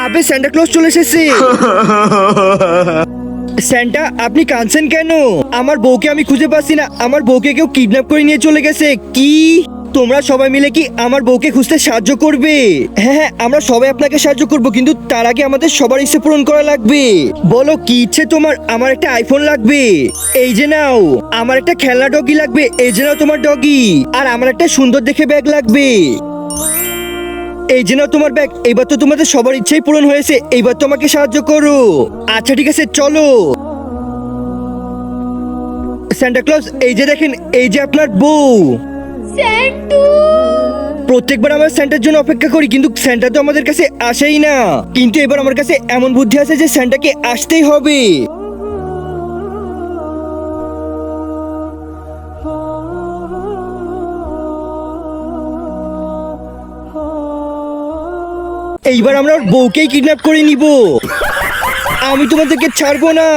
আবে Santa Claus চলে এসেছে। স্যান্টা আপনি কাঁদছেন কেন? আমার বউকে আমি খুঁজে পাচ্ছি না, আমার বউকে কেউ কিডন্যাপ করে নিয়ে চলে গেছে। কি তোমরা সবাই মিলে কি আমার বউকে খুঁজতে সাহায্য করবে? হ্যাঁ হ্যাঁ, আমরা সবাই আপনাকে সাহায্য করব, কিন্তু তার আগে আমাদের সবার ইচ্ছে পূরণ করা লাগবে। বলো কি ইচ্ছে তোমার? আমার একটা আইফোন লাগবে। এই যে নাও। আমার একটা খেলনা ডগি লাগবে। এই যে নাও তোমার ডগি। আর আমার একটা সুন্দর দেখে ব্যাগ লাগবে। এই যে নাও তোমার ব্যাগ। এইবার তো তোমাদের সবার ইচ্ছেই পূরণ হয়েছে, এইবার তোমাকে সাহায্য করো। আচ্ছা ঠিক আছে, চলো। সান্টা ক্লজ এই যে দেখেন, এই যে আপনার বউ। স্যান্টু, প্রত্যেকবার আমরা স্যান্টার জন্য অপেক্ষা করি, কিন্তু স্যান্টা তো আমাদের কাছে আসেই না। কিন্তু এবার আমার কাছে এমন বুদ্ধি আছে যে স্যান্টাকে আসতেই হবে। এইবার আমরা ওর বউকেই কিডন্যাপ করে নিব। আমি তোমাদেরকে ছাড়বো না।